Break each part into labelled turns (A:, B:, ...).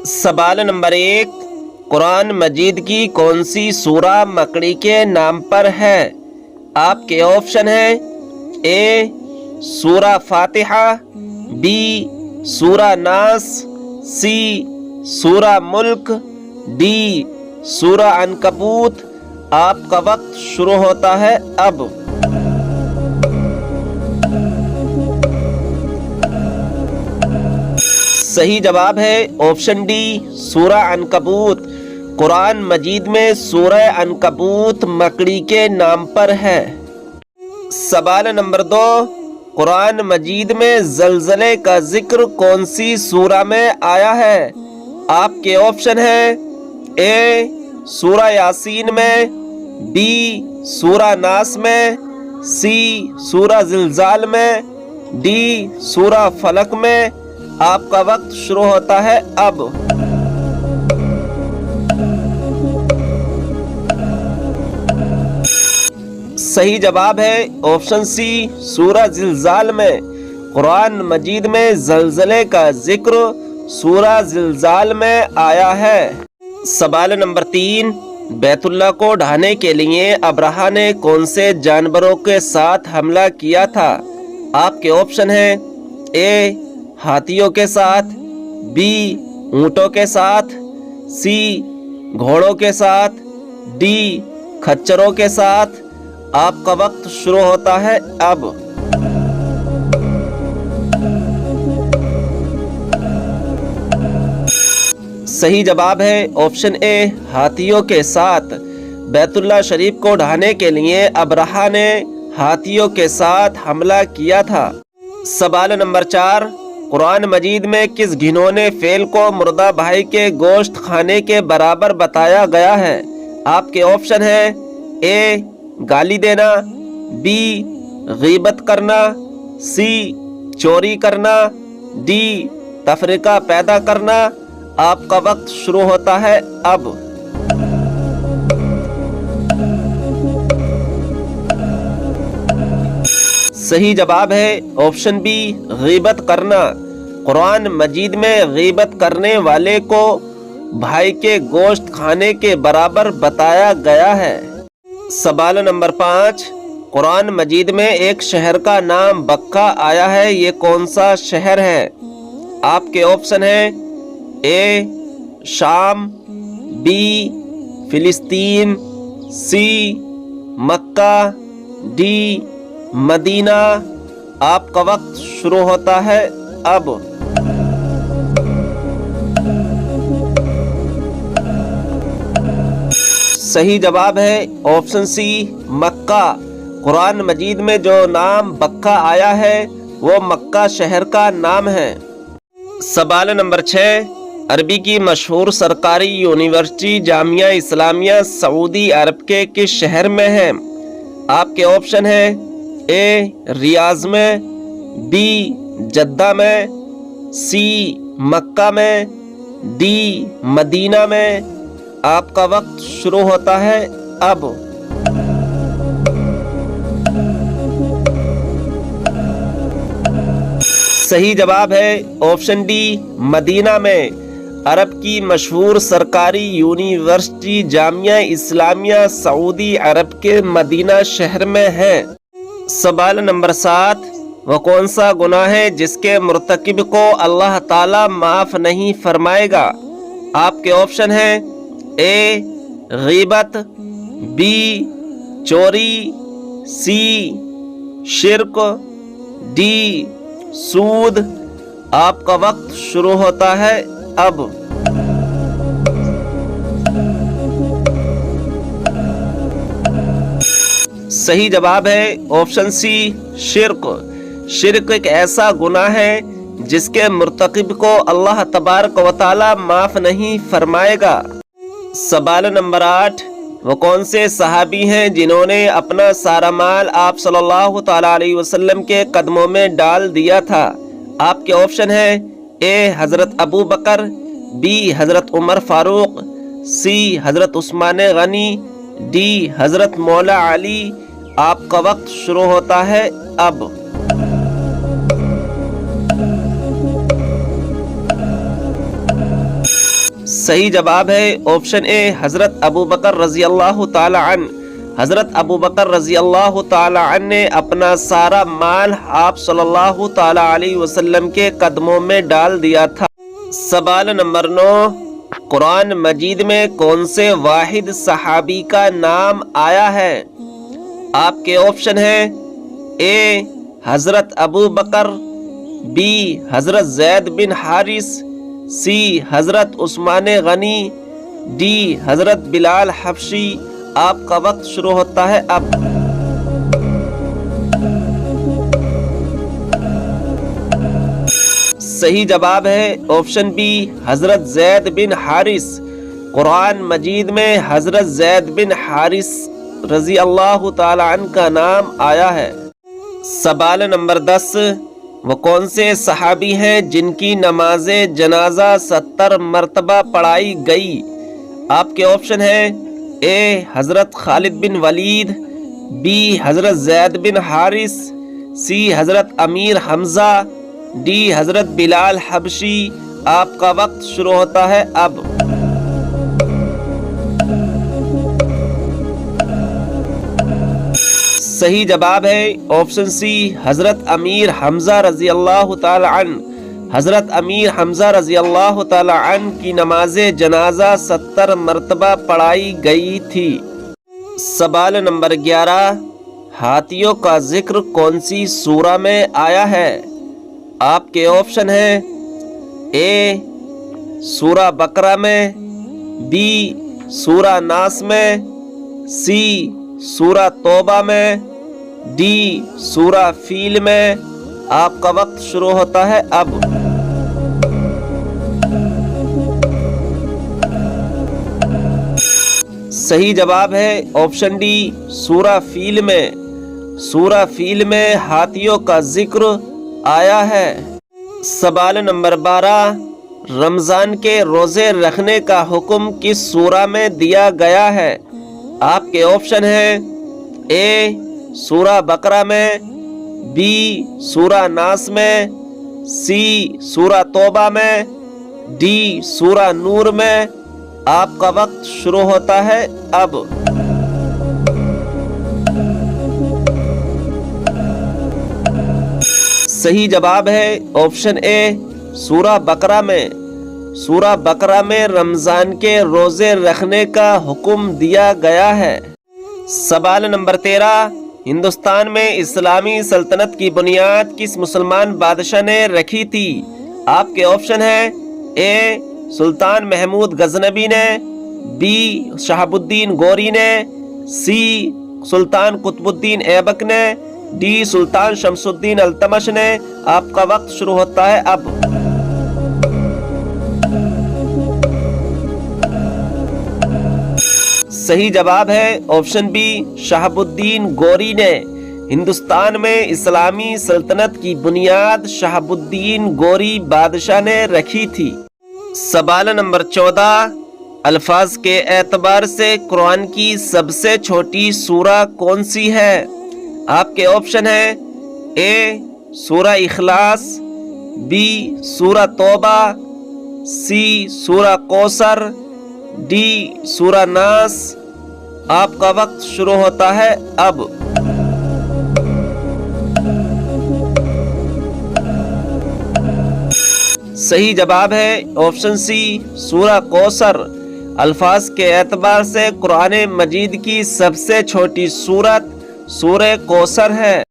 A: سوال نمبر 1، قرآن مجید کی کون سی سورہ مکڑی کے نام پر ہے؟ آپ کے آپشن ہیں اے سورہ فاتحہ، بی سورہ ناس، سی سورہ ملک، ڈی سورہ عنکبوت۔ آپ کا وقت شروع ہوتا ہے اب۔ صحیح جواب ہے آپشن ڈی سورہ عنکبوت۔ قرآن مجید میں سورہ عنکبوت مکڑی کے نام پر ہے۔ سوال نمبر 2، قرآن مجید میں زلزلے کا ذکر کون سی سورہ میں آیا ہے؟ آپ کے آپشن ہیں اے سورہ یاسین میں، بی سورہ ناس میں، سی سورہ زلزال میں، ڈی سورہ فلق میں۔ آپ کا وقت شروع ہوتا ہے اب۔ صحیح جواب ہے آپشن سی سورہ زلزال میں۔ قرآن مجید میں زلزلے کا ذکر سورہ زلزال میں آیا ہے۔ سوال نمبر 3، بیت اللہ کو ڈھانے کے لیے ابرہہ نے کون سے جانوروں کے ساتھ حملہ کیا تھا؟ آپ کے آپشن ہیں اے ہاتھیوں کے ساتھ، بی اونٹوں کے ساتھ، سی گھوڑوں کے ساتھ، ڈی کھچروں کے ساتھ۔ آپ کا وقت شروع ہوتا ہے اب۔ صحیح جواب ہے آپشن اے ہاتھیوں کے ساتھ۔ بیت اللہ شریف کو ڈھانے کے لیے ابرہہ نے ہاتھیوں کے ساتھ حملہ کیا تھا۔ سوال نمبر 4، قرآن مجید میں کس گھنونے فعل کو مردہ بھائی کے گوشت کھانے کے برابر بتایا گیا ہے؟ آپ کے آپشن ہیں اے گالی دینا، بی غیبت کرنا، سی چوری کرنا، ڈی تفرقہ پیدا کرنا۔ آپ کا وقت شروع ہوتا ہے اب۔ صحیح جواب ہے آپشن بی غیبت کرنا۔ قرآن مجید میں غیبت کرنے والے کو بھائی کے گوشت کھانے کے برابر بتایا گیا ہے۔ سوال نمبر 5، قرآن مجید میں ایک شہر کا نام بکہ آیا ہے، یہ کون سا شہر ہے؟ آپ کے آپشن ہیں اے شام، بی فلسطین، سی مکہ، ڈی مدینہ۔ آپ کا وقت شروع ہوتا ہے اب۔ صحیح جواب ہے آپشن سی مکہ۔ قرآن مجید میں جو نام بکہ آیا ہے وہ مکہ شہر کا نام ہے۔ سوال نمبر 6، عربی کی مشہور سرکاری یونیورسٹی جامعہ اسلامیہ سعودی عرب کے کس شہر میں ہے؟ آپ کے آپشن ہیں اے ریاض میں، بی جدہ میں، سی مکہ میں، ڈی مدینہ میں۔ آپ کا وقت شروع ہوتا ہے اب۔ صحیح جواب ہے آپشن ڈی مدینہ میں۔ عرب کی مشہور سرکاری یونیورسٹی جامعہ اسلامیہ سعودی عرب کے مدینہ شہر میں ہے۔ سوال نمبر 7، وہ کون سا گناہ ہے جس کے مرتکب کو اللہ تعالی معاف نہیں فرمائے گا؟ آپ کے آپشن ہیں اے غیبت، بی چوری، سی شرک، ڈی سود۔ آپ کا وقت شروع ہوتا ہے اب۔ صحیح جواب ہے آپشن سی شرک۔ شرک ایک ایسا گناہ ہے جس کے مرتکب کو اللہ تبارک و تعالی معاف نہیں فرمائے گا۔ سوال نمبر 8، وہ کون سے صحابی ہیں جنہوں نے اپنا سارا مال آپ صلی اللہ تعالی علیہ وسلم کے قدموں میں ڈال دیا تھا؟ آپ کے آپشن ہیں اے حضرت ابو بکر، بی حضرت عمر فاروق، سی حضرت عثمان غنی، ڈی حضرت مولا علی۔ آپ کا وقت شروع ہوتا ہے اب۔ صحیح جواب ہے آپشن اے حضرت ابو بکر رضی اللہ تعالی عنہ۔ حضرت ابو بکر رضی اللہ تعالی عنہ نے اپنا سارا مال آپ صلی اللہ تعالی علیہ وسلم کے قدموں میں ڈال دیا تھا۔ سوال نمبر 9، قرآن مجید میں کون سے واحد صحابی کا نام آیا ہے؟ آپ کے آپشن ہیں اے حضرت ابو بکر، بی حضرت زید بن حارث، سی حضرت عثمان غنی، ڈی حضرت بلال حبشی۔ آپ کا وقت شروع ہوتا ہے اب۔ صحیح جواب ہے آپشن بی حضرت زید بن حارث۔ قرآن مجید میں حضرت زید بن حارث رضی اللہ تعالی عنہ کا نام آیا ہے۔ سوال نمبر 10، وہ کون سے صحابی ہیں جن کی نماز جنازہ 70 مرتبہ پڑھائی گئی؟ آپ کے آپشن ہیں اے حضرت خالد بن ولید، بی حضرت زید بن حارث، سی حضرت امیر حمزہ، ڈی حضرت بلال حبشی۔ آپ کا وقت شروع ہوتا ہے اب۔ صحیح جواب ہے آپشن سی حضرت امیر حمزہ رضی اللہ تعالی عنہ۔ حضرت امیر حمزہ رضی اللہ تعالی عنہ کی نماز جنازہ 70 مرتبہ پڑھائی گئی تھی۔ سوال نمبر 11، ہاتھیوں کا ذکر کون سی سورہ میں آیا ہے؟ آپ کے آپشن ہیں اے سورہ بقرہ میں، بی سورہ ناس میں، سی سورہ توبہ میں، ڈی سورہ فیل میں۔ آپ کا وقت شروع ہوتا ہے اب۔ صحیح جواب ہے آپشن ڈی سورہ فیل میں۔ سورہ فیل میں ہاتھیوں کا ذکر آیا ہے۔ سوال نمبر 12، رمضان کے روزے رکھنے کا حکم کس سورہ میں دیا گیا ہے؟ آپ کے آپشن ہیں اے سورہ بقرہ میں، بی سورہ ناس میں، سی سورہ توبہ میں، ڈی سورہ نور میں۔ آپ کا وقت شروع ہوتا ہے اب۔ صحیح جواب ہے آپشن اے سورہ بقرہ میں۔ سورہ بقرہ میں رمضان کے روزے رکھنے کا حکم دیا گیا ہے۔ سوال نمبر 13، ہندوستان میں اسلامی سلطنت کی بنیاد کس مسلمان بادشاہ نے رکھی تھی؟ آپ کے آپشن ہیں اے سلطان محمود غزنوی نے، بی شہاب الدین غوری نے، سی سلطان قطب الدین ایبک نے، ڈی سلطان شمس الدین التمش نے۔ آپ کا وقت شروع ہوتا ہے اب۔ صحیح جواب ہے آپشن بی شہاب الدین غوری نے۔ ہندوستان میں اسلامی سلطنت کی بنیاد شہاب الدین غوری بادشاہ نے رکھی تھی۔ سوال نمبر 14، الفاظ کے اعتبار سے قرآن کی سب سے چھوٹی سورہ کون سی ہے؟ آپ کے آپشن ہیں اے سورہ اخلاص، بی سورہ توبہ، سی سورہ کوثر، ڈی سورہ ناس۔ آپ کا وقت شروع ہوتا ہے اب۔ صحیح جواب ہے آپشن سی سورہ کوثر۔ الفاظ کے اعتبار سے قرآن مجید کی سب سے چھوٹی سورت سورہ کوثر ہے۔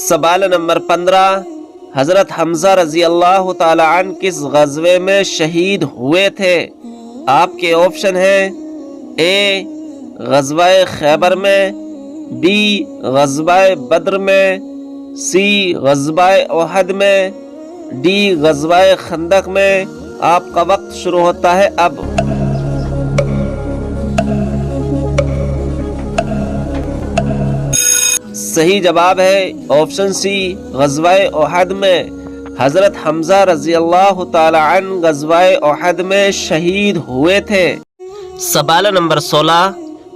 A: سوال نمبر 15، حضرت حمزہ رضی اللہ تعالی عنہ کس غزوے میں شہید ہوئے تھے؟ آپ کے آپشن ہیں اے غزوہ خیبر میں، بی غزوہ بدر میں، سی غزوہ احد میں، ڈی غزوہ خندق میں۔ آپ کا وقت شروع ہوتا ہے اب۔ صحیح جواب ہے آپشن سی غزوہ احد میں۔ حضرت حمزہ رضی اللہ تعالی عنہ غزوہ احد میں شہید ہوئے تھے۔ سوال نمبر 16،